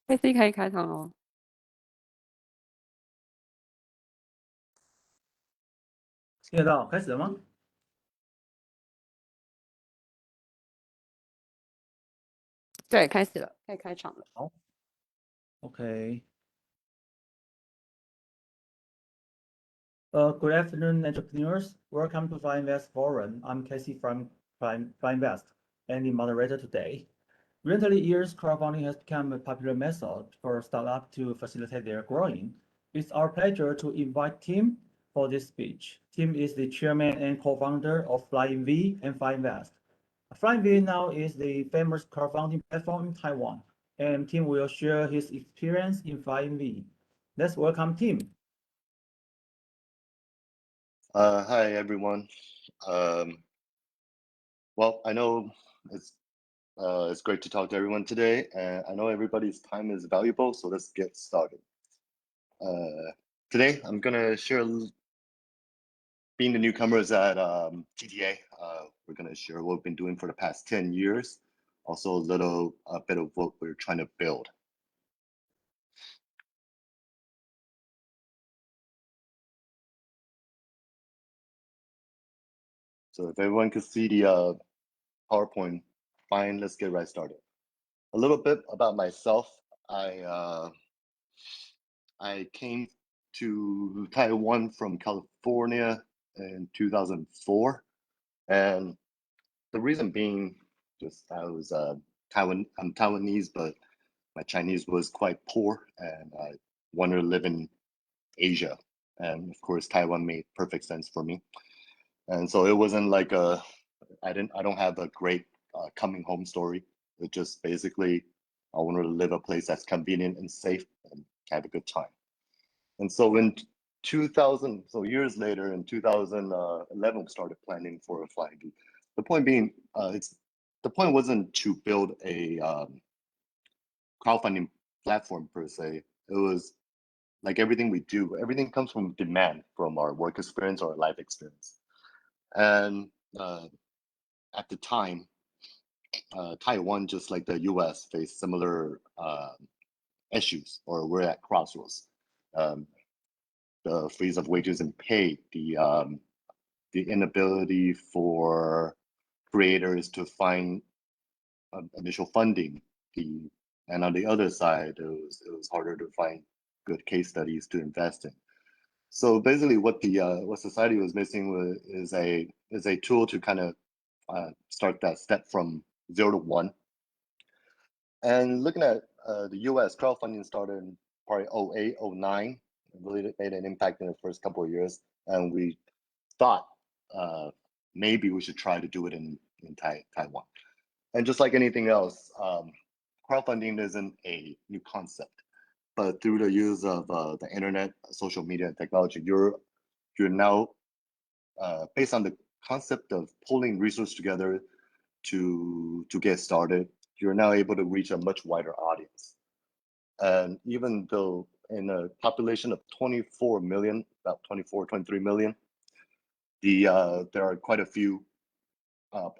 KC 可以开场哦。听得到，开始了吗？对，开始了，可以开场了。好 ，OK。Good afternoon, entrepreneurs. Welcome to flyingVest Forum. I'm Casey from flyingVest and the moderator today. Recently years, crowdfunding has become a popular method for startups to facilitate their growing. It's our pleasure to invite Tim for this speech. Tim is the chairman and co-founder of flyingV and flyingVest. flyingV now is the famous crowdfunding platform in Taiwan, and Tim will share his experience in flyingV. Let's welcome Tim. Hi, everyone. Well, I know it's great to talk to everyone today, and I know everybody's time is valuable, so let's get started. Today, I'm gonna share, being the newcomers at GTA, we're gonna share what we've been doing for the past 10 years, also a bit of what we're trying to build. So if everyone could see the PowerPoint, fine, let's get right started. A little bit about myself. I came to Taiwan from California in 2004, and the reason being just I was I'm Taiwanese, but my Chinese was quite poor, and I wanted to live in Asia, and of course Taiwan made perfect sense for me. And so it wasn't like I don't have a great coming home story. It just basically I wanted to live a place that's convenient and safe and have a good time. And so in 2000, so years later in 2011, we started planning for a flyingV. The point being, the point wasn't to build a crowdfunding platform per se. It was like everything we do, everything comes from demand from our work experience or life experience. And at the time, Taiwan, just like the US, faced similar issues, or we're at crossroads. The freeze of wages and pay, the inability for creators to find initial funding, and on the other side, it was harder to find good case studies to invest in. So basically, what society was missing is a tool to kind of start that step from 0 to 1. And looking at the US, crowdfunding started in probably 08, 09. It really made an impact in the first couple of years. And we thought maybe we should try to do it in Taiwan. And just like anything else, crowdfunding isn't a new concept. But through the use of the internet, social media, and technology, you're now, based on the concept of pulling resources together to get started, you're now able to reach a much wider audience. And even though in a population of 24 million, about 24, 23 million, there are quite a few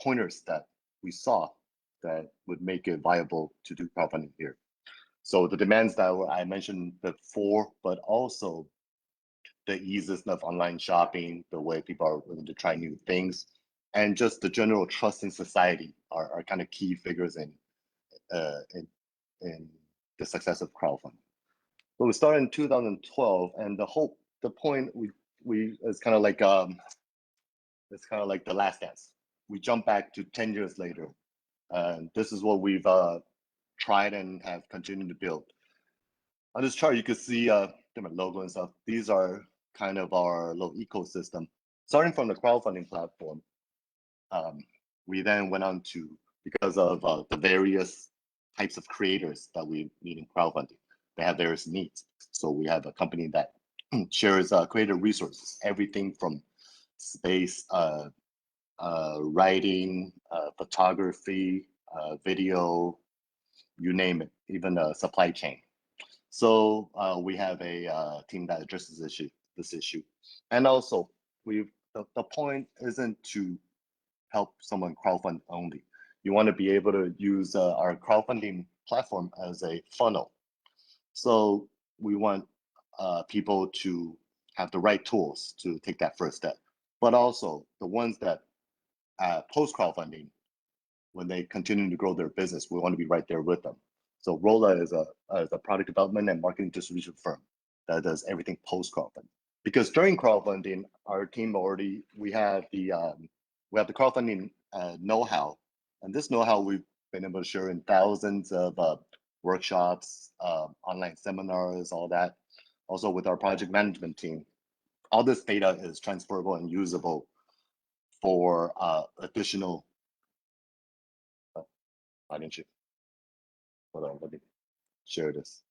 pointers that we saw that would make it viable to do crowdfunding here. So the demands that I mentioned before, but also the eases of online shopping, the way people are willing to try new things, and just the general trust in society are kind of key figures in the success of crowdfunding. So we started in 2012, and the point we it's kind of like the last dance. We jump back to 10 years later, and this is what we've tried and have continued to build. On this chart, you can see different logo and stuff. These are kind of our little ecosystem. Starting from the crowdfunding platform, we then went on to, because of the various types of creators that we need in crowdfunding, they have various needs. So we have a company that shares creator resources, everything from space, writing, photography, video, you name it, even supply chain. So we have a team that addresses this issue. And also, the point isn't to help someone crowdfund only. You want to be able to use our crowdfunding platform as a funnel So we want people to have the right tools to take that first step, but also the ones that post crowdfunding, when they continue to grow their business, we want to be right there with them. So Rolla is a product development and marketing distribution firm that does everything post crowdfunding. Because during crowdfunding, our team we have the crowdfunding know-how, and this know-how we've been able to share in thousands of workshops, online seminars, all that. Also with our project management team, all this data is transferable and usable for additional. Why didn't you? Hold on, let me share this.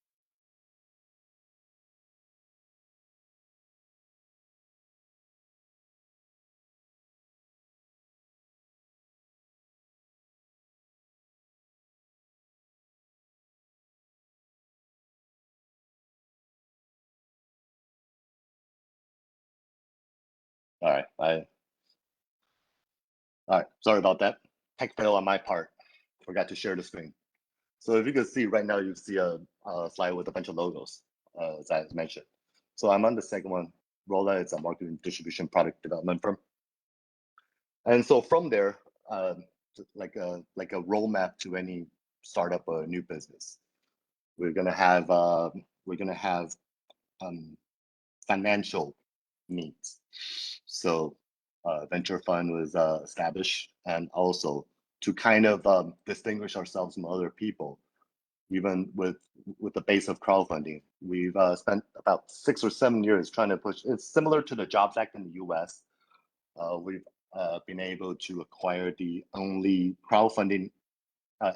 All right, sorry about that. Tech fail on my part. Forgot to share the screen. So if you can see right now, you see a slide with a bunch of logos, as I mentioned. So I'm on the second one. Rolla is a marketing distribution product development firm. And so from there, like a roadmap to any startup or new business, we're gonna have financial needs. So venture fund was established, and also to kind of distinguish ourselves from other people, even with the base of crowdfunding, we've spent about 6 or 7 years trying to push. It's similar to the Jobs Act in the US. We've been able to acquire the only crowdfunding,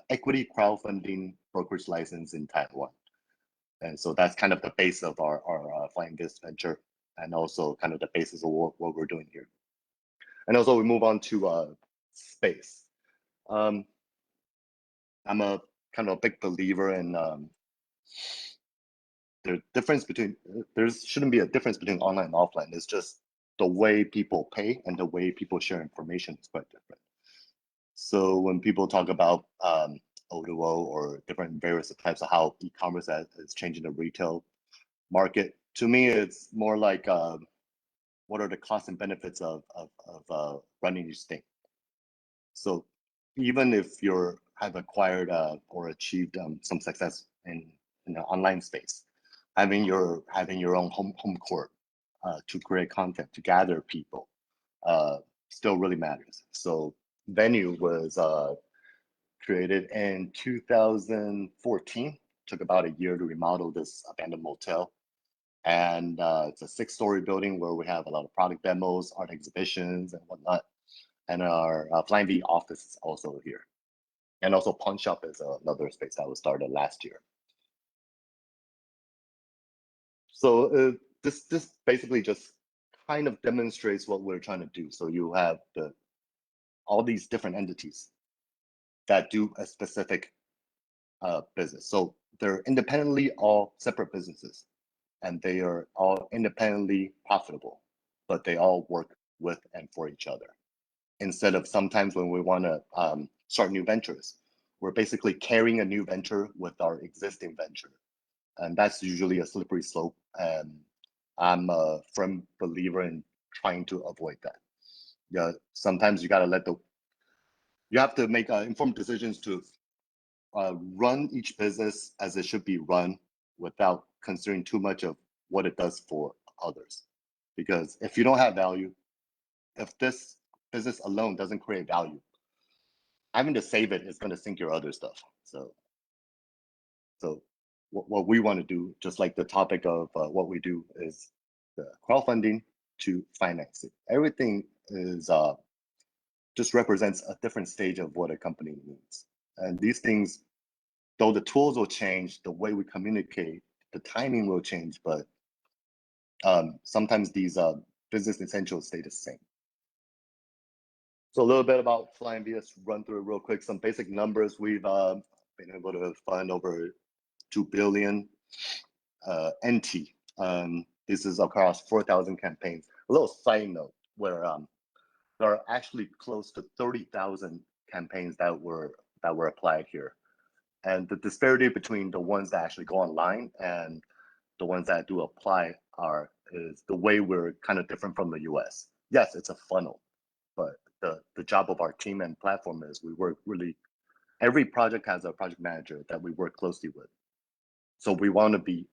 equity crowdfunding brokerage license in Taiwan. And so that's kind of the base of our flyingVest venture, and also kind of the basis of what we're doing here. And also we move on to space. I'm a kind of a big believer in there shouldn't be a difference between online and offline. It's just the way people pay and the way people share information is quite different. So when people talk about O2O or different various types of how e-commerce is changing the retail market, to me, it's more like what are the costs and benefits of running each thing. So even if you have acquired or achieved some success in the online space, having your own home court to create content, to gather people, still really matters. So Venue was created in 2014. Took about a year to remodel this abandoned motel. And it's a 6-story building where we have a lot of product demos, art exhibitions, and whatnot. And our flyingV office is also here. And also Pawn Shop is another space that was started last year. So this basically just kind of demonstrates what we're trying to do. So you have all these different entities that do a specific business. So they're independently all separate businesses, and they are all independently profitable, but they all work with and for each other. Instead of sometimes when we want to start new ventures, we're basically carrying a new venture with our existing venture. And that's usually a slippery slope. And I'm a firm believer in trying to avoid that. Yeah, sometimes you have to make informed decisions to run each business as it should be run without considering too much of what it does for others. Because if you don't have value, if this business alone doesn't create value, having to save it is going to sink your other stuff. So what we want to do, just like the topic of what we do, is the crowdfunding to finance it. Everything is just represents a different stage of what a company needs. And these things, though the tools will change, the way we communicate, the timing will change, but sometimes these business essentials stay the same. So a little bit about flyingV. Let's run through it real quick. Some basic numbers. We've been able to fund over 2 billion NT. This is across 4,000 campaigns. A little side note where there are actually close to 30,000 campaigns that were applied here. And the disparity between the ones that actually go online and the ones that do apply is the way we're kind of different from the US. Yes, it's a funnel, but the job of our team and platform is we work really, every project has a project manager that we work closely with. So we want to be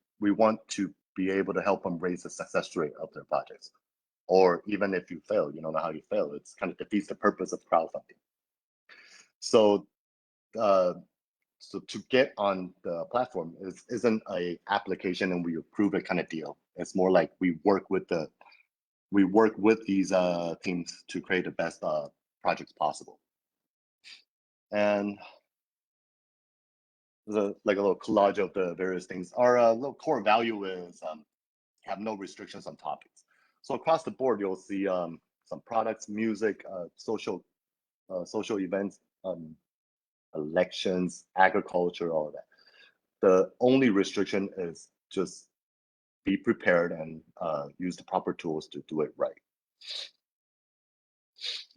able to help them raise the success rate of their projects. Or even if you fail, you don't know how you fail, it's kind of defeats the purpose of crowdfunding. So so to get on the platform isn't a application and we approve it kind of deal. It's more like we work with these teams to create the best projects possible. And like a little collage of the various things. Our little core value is have no restrictions on topics. So across the board, you'll see some products, music, social events, elections, agriculture, all of that. The only restriction is just be prepared and use the proper tools to do it right.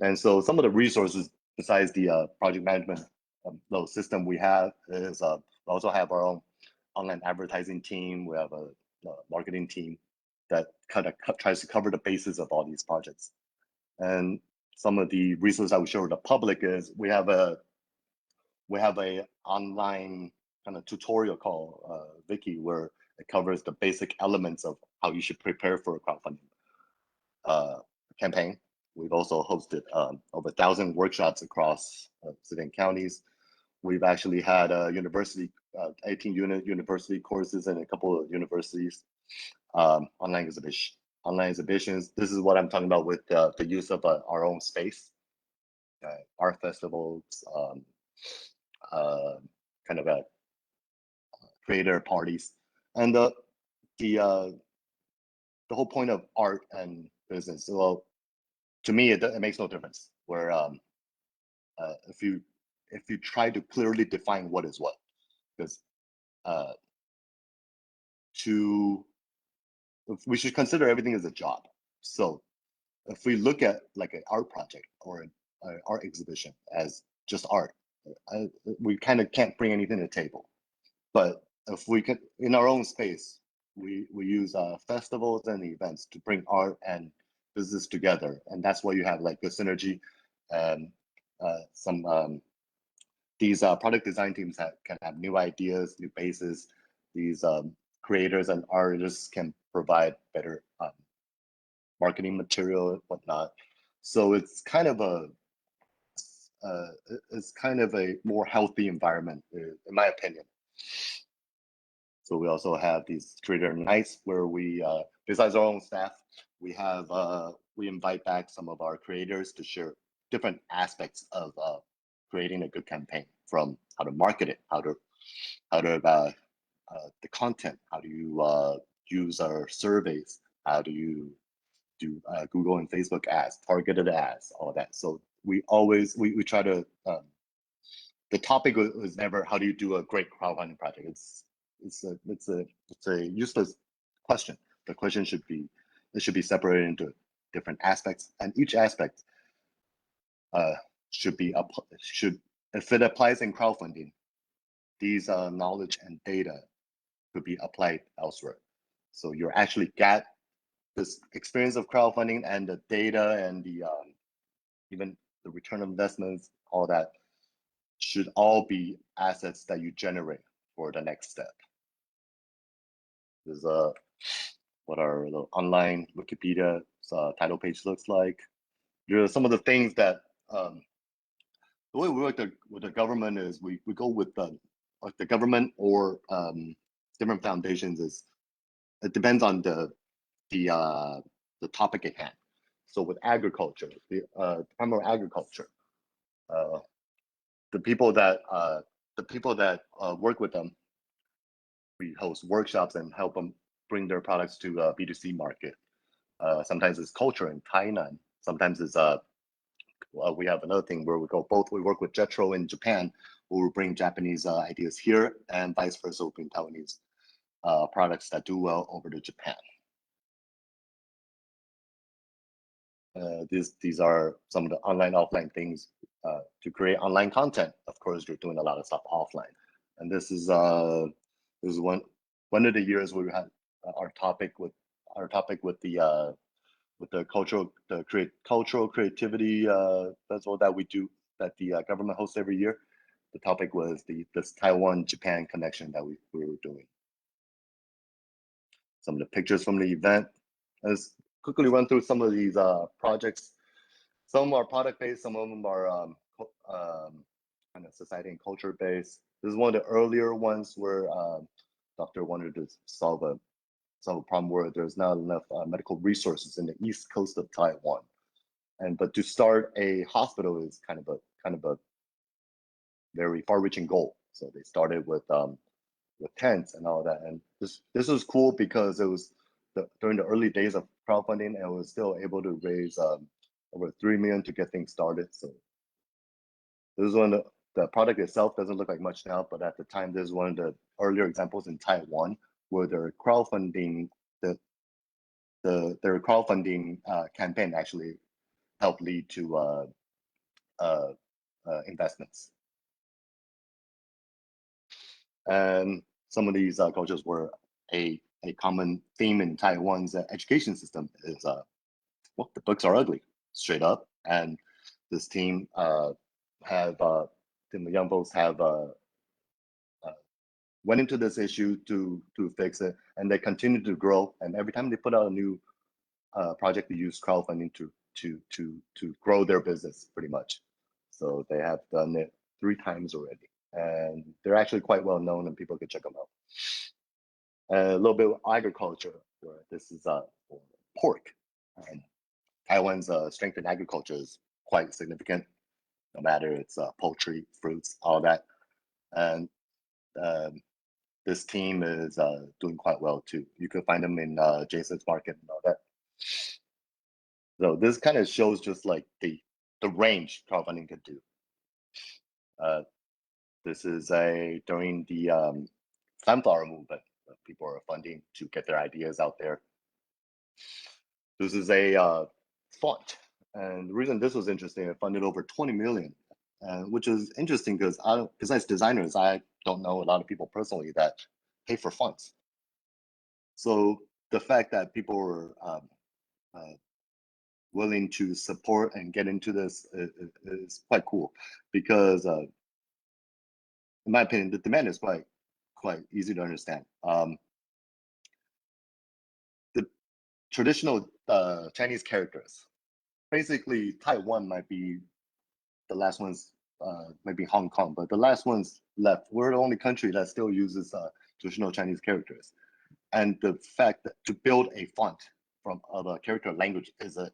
And so some of the resources besides the project management system we have is we also have our own online advertising team. We have a marketing team that kind of tries to cover the bases of all these projects. And some of the resources I would share with the public is we have a online kind of tutorial called Wiki, where it covers the basic elements of how you should prepare for a crowdfunding campaign. We've also hosted over 1,000 workshops across city and counties. We've actually had 18 university courses in a couple of universities, online exhibitions. This is what I'm talking about with the use of our own space, art festivals, kind of a creator parties, and the whole point of art and business. Well, to me, it makes no difference. Where if you try to clearly define what is what, because we should consider everything as a job. So if we look at like an art project or an art exhibition as just art, we kind of can't bring anything to the table. But if we could, in our own space, we use festivals and events to bring art and business together, and that's why you have like good synergy. And these product design teams can have new ideas, new bases. These creators and artists can provide better marketing material and whatnot. So it's kind of a more healthy environment, in my opinion. So we also have these creator nights where we, besides our own staff, we invite back some of our creators to share different aspects of creating a good campaign, from how to market it, how to the content, how do you use our surveys, how do you do Google and Facebook ads, targeted ads, all that. So we try to, the topic was never how do you do a great crowdfunding project. It's a useless question. The question should be separated into different aspects, and each aspect should if it applies in crowdfunding, these knowledge and data could be applied elsewhere. So you're actually got this experience of crowdfunding and the data and the even the return of investments, all that should all be assets that you generate for the next step. This is what our little online Wikipedia title page looks like. There are some of the things that the way we work with the government is we go with the government or different foundations. It depends on the topic at hand. So with agriculture, the Department of Agriculture, the people that work with them, we host workshops and help them bring their products to B2C market. Sometimes it's culture in Tainan. Sometimes it's we have another thing where we work with Jetro in Japan, who will bring Japanese ideas here, and vice versa, we'll bring Taiwanese products that do well over to Japan. These are some of the online offline things to create online content. Of course, you're doing a lot of stuff offline, And this is one of the years where we had our topic with the cultural creativity festival that we do, that the government hosts every year. The topic was this Taiwan-Japan connection that we were doing. Some of the pictures from the event. Let's quickly run through some of these projects. Some are product-based, some of them are kind of society and culture-based. This is one of the earlier ones where doctor wanted to solve a problem where there's not enough medical resources in the east coast of Taiwan, but to start a hospital is kind of a very far-reaching goal. So they started with tents and all that, and this was cool because it was during the early days of crowdfunding, and was still able to raise over 3 million to get things started. So this is one of the product itself doesn't look like much now, but at the time, this is one of the earlier examples in Taiwan where their crowdfunding campaign actually helped lead to investments. And some of these cultures were a common theme in Taiwan's education system is, well, the books are ugly, straight up. And this team the young folks have went into this issue to fix it, and they continue to grow. And every time they put out a new project, they use crowdfunding to grow their business pretty much. So they have done it 3 times already, and they're actually quite well known, and people can check them out. A little bit of agriculture, where this is pork. And Taiwan's strength in agriculture is quite significant, no matter it's poultry, fruits, all that. And this team is doing quite well too. You can find them in Jason's Market and all that. So this kind of shows just like the range crowdfunding could do. This is during the sunflower movement. People are funding to get their ideas out there. This is a font, and the reason this was interesting, it funded over 20 million, which is interesting because besides designers, I don't know a lot of people personally that pay for fonts. So the fact that people were willing to support and get into this is quite cool, because in my opinion, the demand is quite easy to understand. The traditional Chinese characters, basically Taiwan might be the last ones, maybe Hong Kong, but the last ones left. We're the only country that still uses traditional Chinese characters. And the fact that to build a font from a character language is a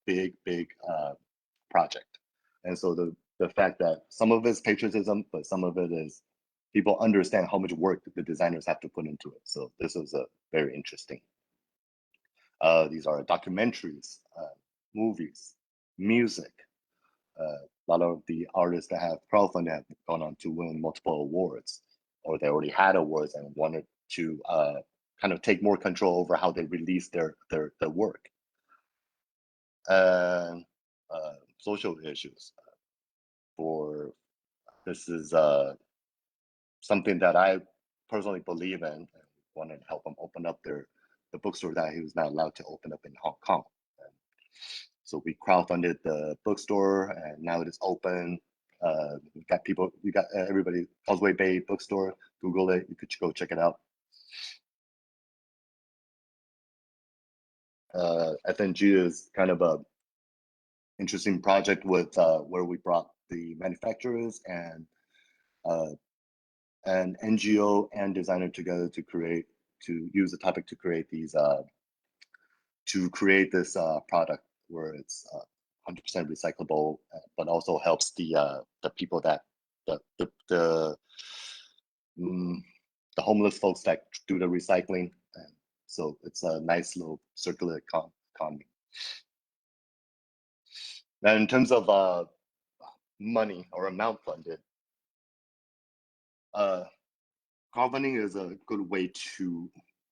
big project. And so the fact that some of it's patriotism, but some of it is people understand how much work the designers have to put into it. So this is very interesting. These are documentaries, movies, music. A lot of the artists that have crowdfunded have gone on to win multiple awards, or they already had awards and wanted to kind of take more control over how they release their work. And social issues. This is something that I personally believe in, and wanted to help them open up the bookstore that he was not allowed to open up in Hong Kong. And so we crowdfunded the bookstore, and now it is open. We got everybody, Causeway Bay Bookstore, Google it, you could go check it out. FNG is kind of a interesting project with where we brought the manufacturers and NGO and designer together to use the topic to create these this product where it's 100% recyclable, but also helps the people that the homeless folks that do the recycling. And so it's a nice little circular economy. Now, in terms of money or amount funded, crowdfunding is a good way to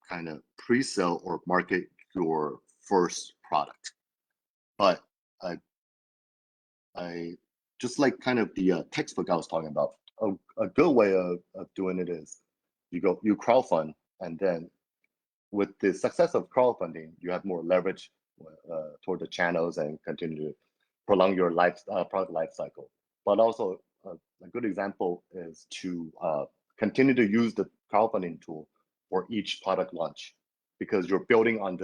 kind of pre-sell or market your first product. But I just like kind of the textbook I was talking about, a good way of doing it is you crowdfund, and then with the success of crowdfunding, you have more leverage toward the channels and continue to prolong your product life cycle. But also a good example is to continue to use the crowdfunding tool for each product launch, because you're building on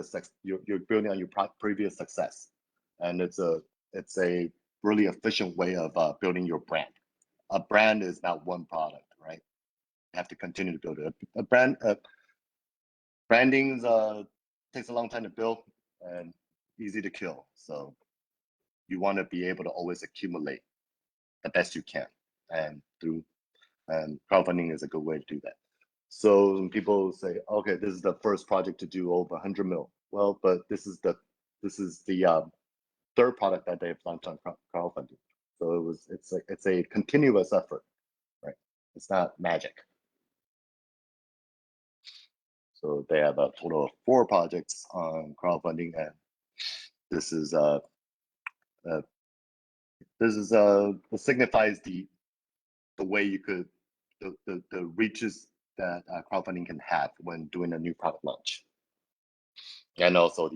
you're building on your previous success, and it's a really efficient way of building your brand. A brand is not one product, right? You have to continue to build it. A brand branding takes a long time to build and easy to kill. So you want to be able to always accumulate the best you can, and crowdfunding is a good way to do that. So when people say, okay, this is the first project to do over 100 mil. Well, but this is the third product that they've launched on crowdfunding. So it's a continuous effort, right? It's not magic. So they have a total of 4 projects on crowdfunding, and this signifies the way you could the reaches that crowdfunding can have when doing a new product launch. And also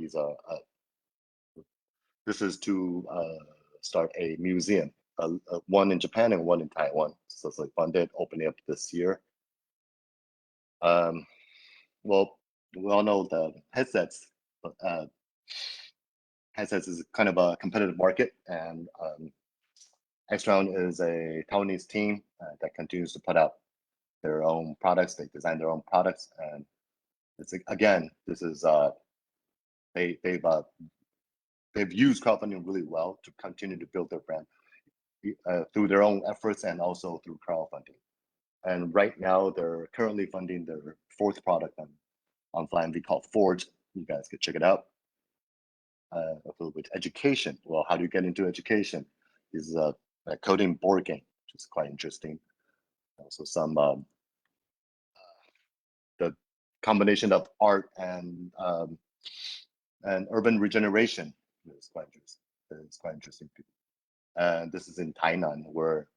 this is to start a museum, one in Japan and one in Taiwan. So it's funded, opening up this year. Well, we all know the headsets. Headsets is kind of a competitive market, and Xround is a Taiwanese team that continues to put out their own products. They design their own products, and it's again, this is they've used crowdfunding really well to continue to build their brand through their own efforts and also through crowdfunding. And right now, they're currently funding their 4th product on flyingV called Forge. You guys could check it out. With education, well, how do you get into education? This is a coding board game, which is quite interesting. Also, some the combination of art and urban regeneration is quite interesting. It's quite interesting. And this is in Tainan, where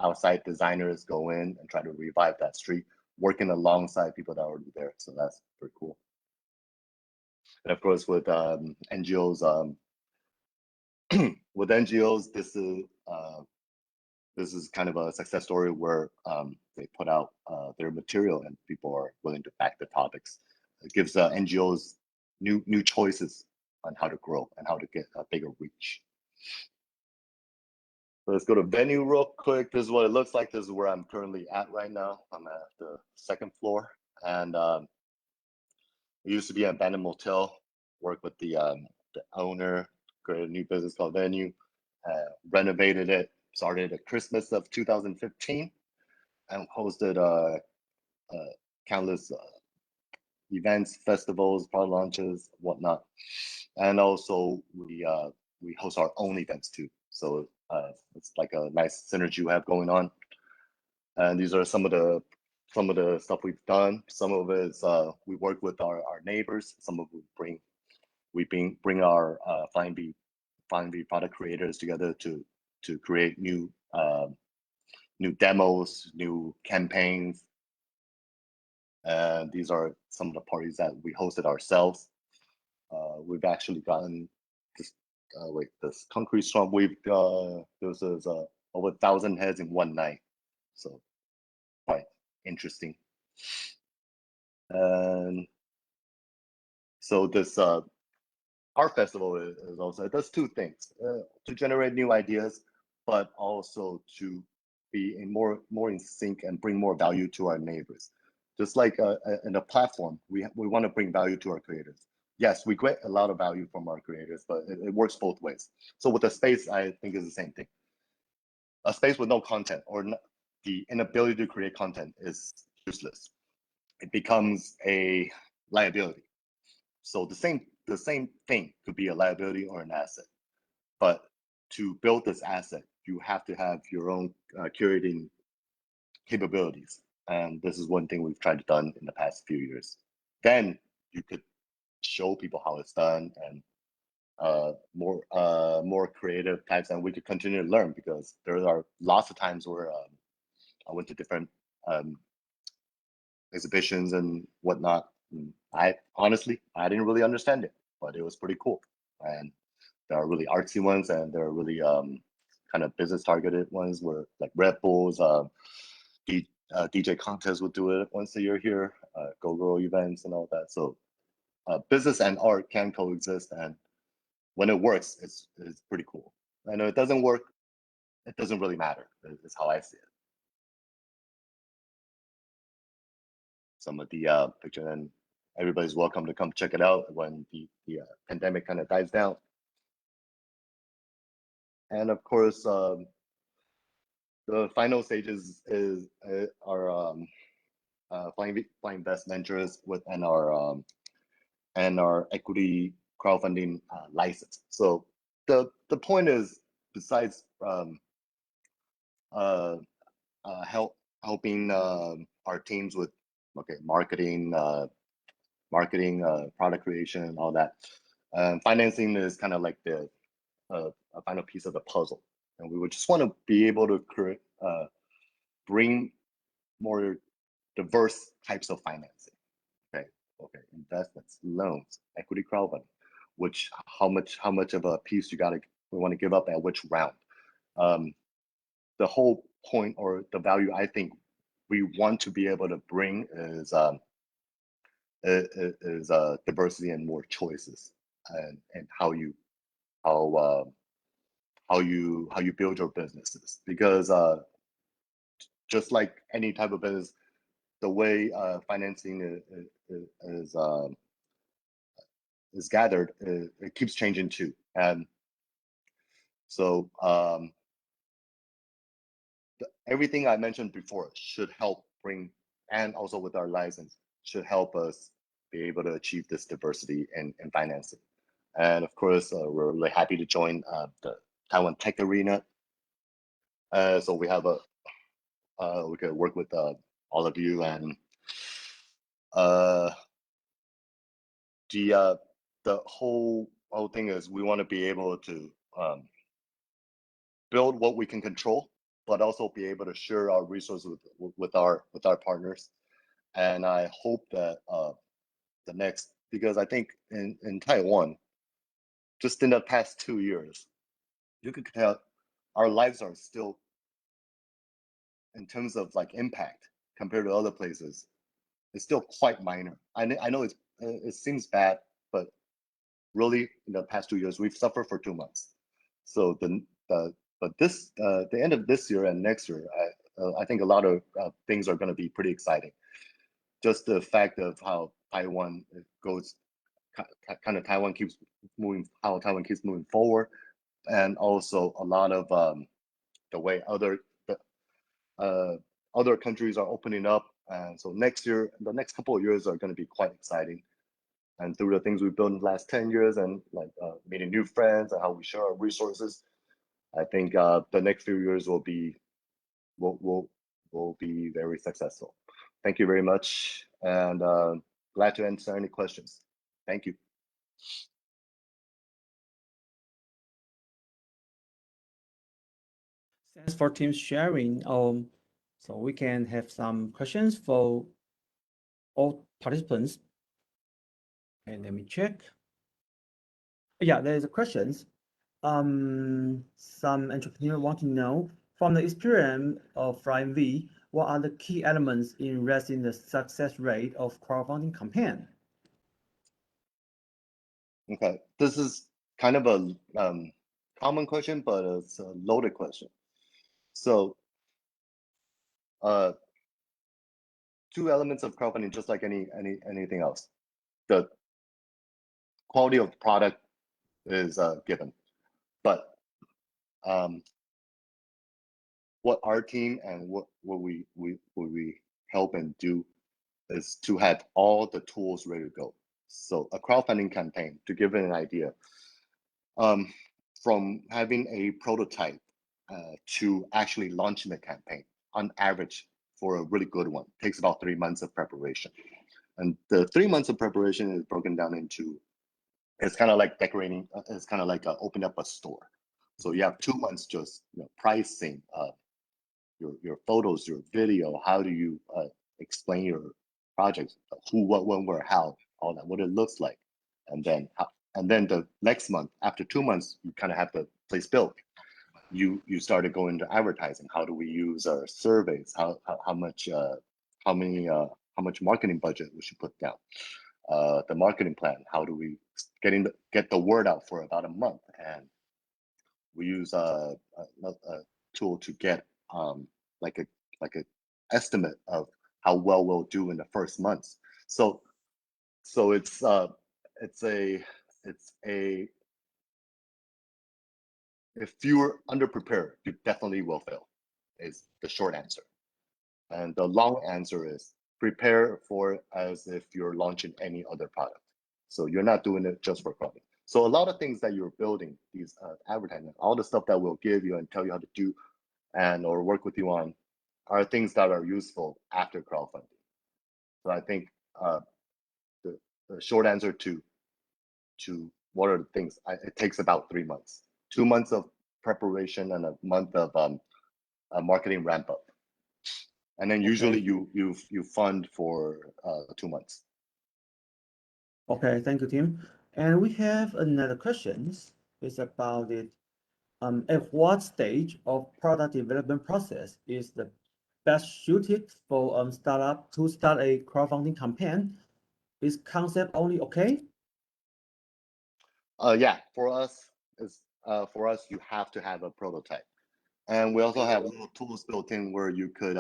outside designers go in and try to revive that street, working alongside people that are already there. So that's pretty cool. And of course, with NGOs, with NGOs, this is kind of a success story where they put out their material and people are willing to back the topics. It gives NGOs new choices on how to grow and how to get a bigger reach. So let's go to venue real quick. This is what it looks like. This is where I'm currently at right now. I'm at the 2nd floor, and it used to be an abandoned motel. Worked with the owner, created a new business called Venue, renovated it, started at Christmas of 2015, and hosted countless events, festivals, product launches, whatnot. And also we host our own events too. So it's like a nice synergy we have going on. And these are some of the stuff we've done. Some of it is we work with our neighbors. Some of it we bring our flyingV product creators together to create new demos, new campaigns. And these are some of the parties that we hosted ourselves. We've actually gotten this concrete storm. This is over 1,000 heads in one night, so quite interesting. And so this art festival is also, it does 2 things: to generate new ideas, but also to be more in sync and bring more value to our neighbors. Just like in a platform, we want to bring value to our creators. Yes, we get a lot of value from our creators, but it works both ways. So with the space, I think is the same thing. A space with no content or the inability to create content is useless. It becomes a liability. So the same thing could be a liability or an asset. But to build this asset, you have to have your own curating capabilities. And this is one thing we've tried to done in the past few years. Then you could show people how it's done, and more creative types, and we could continue to learn, because there are lots of times where I went to different exhibitions and whatnot. And I didn't really understand it, but it was pretty cool. And there are really artsy ones, and there are really kind of business targeted ones where like Red Bulls, DJ contests would do it once a year here, Go Girl events and all that. So business and art can coexist, and when it works, it's pretty cool. And if it doesn't work, it doesn't really matter. Is how I see it. Some of the picture, and everybody's welcome to come check it out when the pandemic kind of dies down. And of course, the final stages is our flyingVest ventures with and our equity crowdfunding license. So the point is, besides helping our teams with marketing, product creation, and all that, financing is kind of like the a final piece of the puzzle, and we would just want to be able to create, bring more diverse types of financing. Okay, investments, loans, equity crowdfunding, which how much of a piece we want to give up at which round. The whole point or the value I think we want to be able to bring is diversity and more choices, and how you build your businesses, because just like any type of business, the way financing is gathered, it keeps changing too. And so everything I mentioned before should help bring, and also with our license, should help us be able to achieve this diversity in financing. And of course, we're really happy to join the Taiwan Tech Arena. So we have we could work with all of you, and the whole thing is we want to be able to build what we can control, but also be able to share our resources with our partners. And I hope that the next, because I think in Taiwan, just in the past 2 years, you could tell our lives are still, in terms of like impact compared to other places, it's still quite minor. I know it seems bad, but really in the past 2 years we've suffered for 2 months. So but the end of this year and next year, I think a lot of things are going to be pretty exciting. Just the fact of how Taiwan goes, kind of Taiwan keeps moving forward, and also a lot of the way other countries are opening up. And so next year, the next couple of years are going to be quite exciting. And through the things we've built in the last 10 years, and like meeting new friends and how we share our resources, I think the next few years will be very successful. Thank you very much, and glad to answer any questions. Thank you. Thanks for Tim's sharing. So we can have some questions for all participants. And let me check. Yeah, there's a questions. Some entrepreneurs want to know, from the experience of flyingV, what are the key elements in raising the success rate of crowdfunding campaign? Okay, this is kind of a common question, but it's a loaded question. So, 2 elements of crowdfunding, just like anything else. The quality of the product is given, but what our team and what we help and do is to have all the tools ready to go. So a crowdfunding campaign, to give it an idea, from having a prototype to actually launching the campaign, on average, for a really good one, takes about 3 months of preparation. And the 3 months of preparation is broken down into, it's kind of like decorating, it's kind of like opening up a store. So you have 2 months just pricing, your photos, your video. How do you explain your projects? Who, what, when, where, how, all that, what it looks like, and then the next month, after 2 months, you kind of have the place built. You started going to advertising. How do we use our surveys? How much marketing budget we should put down? The marketing plan. How do we get the word out for about a month? And we use a tool to get like a estimate of how well we'll do in the first months. So it's if you're underprepared, you definitely will fail, is the short answer. And the long answer is prepare for it as if you're launching any other product. So you're not doing it just for profit. So a lot of things that you're building, these advertising, all the stuff that we'll give you and tell you how to do and or work with you on are things that are useful after crowdfunding. So I think the short answer to what are the things, it takes about 3 months. 2 months of preparation and a month of a marketing ramp up. And then usually you fund for 2 months. Okay, thank you, Tim. And we have another question. It's about it. At what stage of product development process is the best suited for startup to start a crowdfunding campaign? Is concept only okay? Yeah, for us, you have to have a prototype, and we also have little tools built in where you could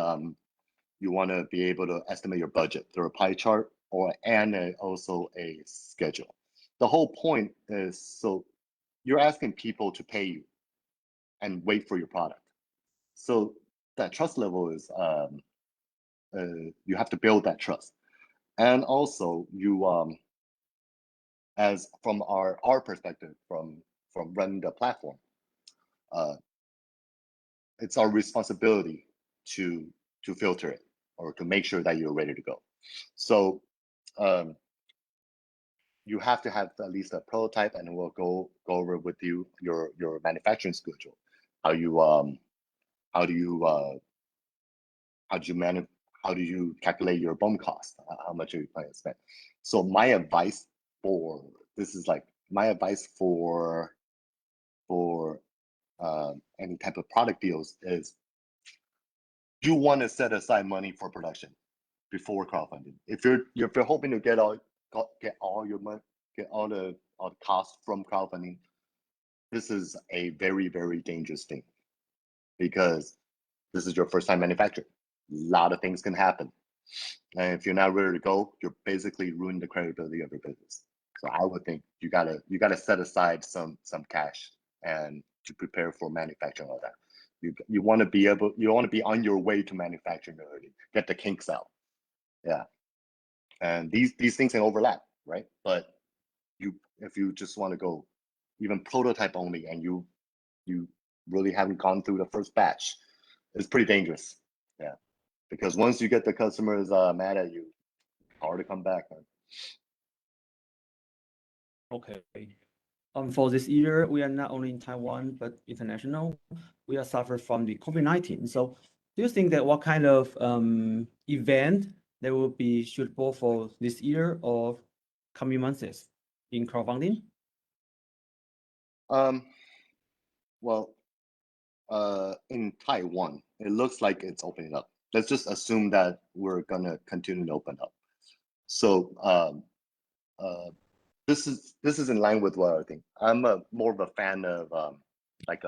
you want to be able to estimate your budget through a pie chart and also a schedule. The whole point is so you're asking people to pay you and wait for your product. So that trust level is you have to build that trust, and also you as from our perspective from running the platform, it's our responsibility to filter it or to make sure that you're ready to go. So you have to have at least a prototype, and we'll go over with you your manufacturing schedule. How do you calculate your BOM cost? How much are you planning to spend? So my advice for any type of product deals is you want to set aside money for production before crowdfunding. If you're hoping to get all your money, get all the costs from crowdfunding, this is a very, very dangerous thing, because this is your first time manufacturing. A lot of things can happen, and if you're not ready to go, you're basically ruining the credibility of your business. So I would think you gotta set aside some cash and to prepare for manufacturing all that. You want to be on your way to manufacturing already. Get the kinks out. Yeah, and these things can overlap, right? But if you just want to go even prototype only and you really haven't gone through the first batch, it's pretty dangerous. Yeah, because once you get the customers mad at you, hard to come back, man. Okay. For this year, we are not only in Taiwan, but international. We are suffer from the COVID-19. So do you think that what kind of event that will be suitable for this year or coming months in crowdfunding? Well, in Taiwan, it looks like it's opening up. Let's just assume that we're gonna continue to open up. So this is in line with what I think. I'm more of a fan of like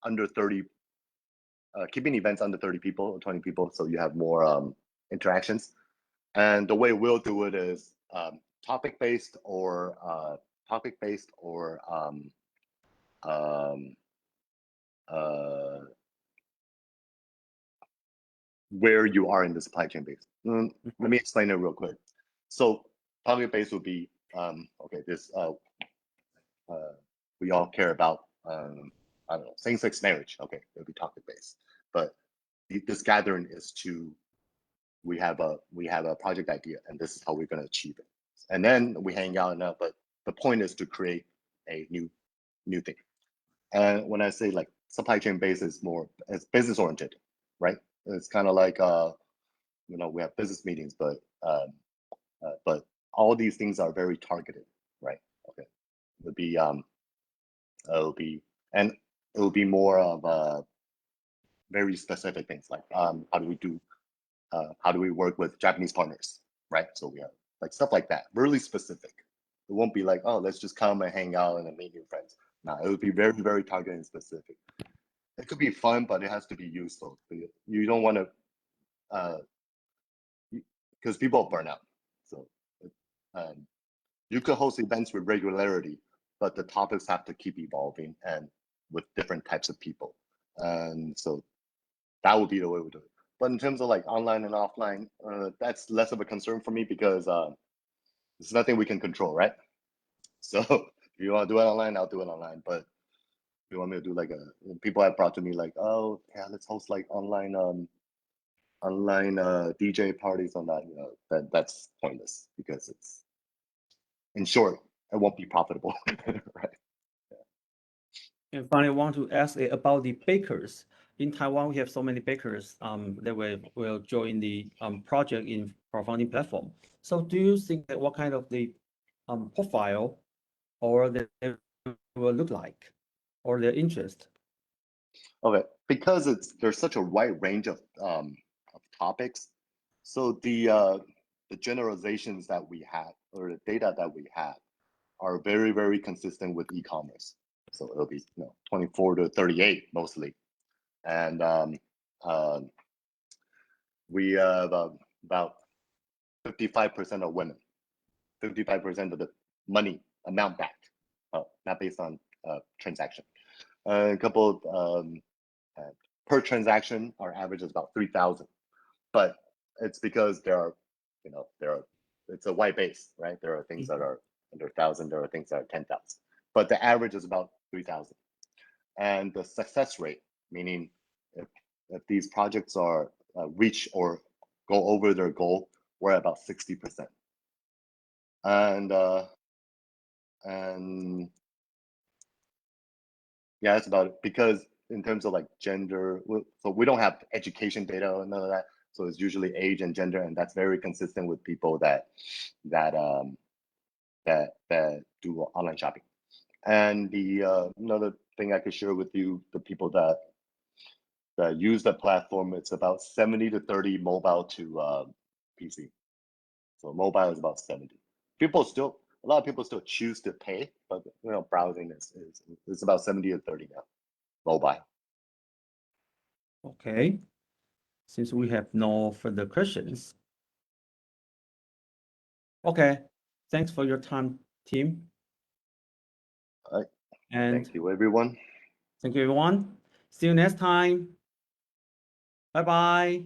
under 30, keeping events under 30 people or 20 people, so you have more interactions. And the way we'll do it is topic based or where you are in the supply chain base. Let me explain it real quick. So topic base would be okay. This we all care about I don't know, same-sex marriage. Okay, it'll be topic based. But this gathering is we have a project idea, and this is how we're going to achieve it. And then we hang out now. But the point is to create a new thing. And when I say like supply chain base is more, it's business oriented, right? It's kind of like you know, we have business meetings, but all these things are very targeted, right? Okay, it will be more of very specific things like how do we work with Japanese partners, right? So we have like stuff like that, really specific. It won't be like, oh, let's just come and hang out and meet new friends. No, it would be very, very targeted and specific. It could be fun, but it has to be useful. You don't want to, because people burn out. So you could host events with regularity, but the topics have to keep evolving and with different types of people. And so that would be the way we do it. But in terms of like online and offline, that's less of a concern for me because there's nothing we can control, right? So if you want to do it online, I'll do it online. But if you want me to do like people have brought to me like, oh yeah, let's host like online DJ parties on that, you know, that's pointless because it's, in short, it won't be profitable, right? And finally, I want to ask about the bakers. In Taiwan, we have so many bakers that will join the project in crowdfunding platform. So do you think that what kind of the profile or they will look like or their interest? Okay, because there's such a wide range of topics, so the generalizations that we have or the data that we have are very, very consistent with e-commerce. So it'll be 24 to 38 mostly, and we have about 55% of women, 55% of the money amount backed, not based on transaction. A couple per transaction, our average is about 3,000, but it's because it's a wide base, right? There are things that are under 1,000, there are things that are 10,000, but the average is about 3,000. And the success rate, meaning if these projects are reach or go over their goal, we're at about 60%. And yeah, that's about it. Because in terms of like gender, so we don't have education data or none of that. So it's usually age and gender, and that's very consistent with people that do online shopping. And the another thing I could share with you, the people that use the platform, it's about 70 to 30 mobile to PC. So mobile is about 70. A lot of people still choose to pay, but browsing is about 70 to 30 now, mobile. Okay, since we have no further questions. Okay, thanks for your time, Tim. All right. And thank you, everyone. Thank you, everyone. See you next time. Bye-bye.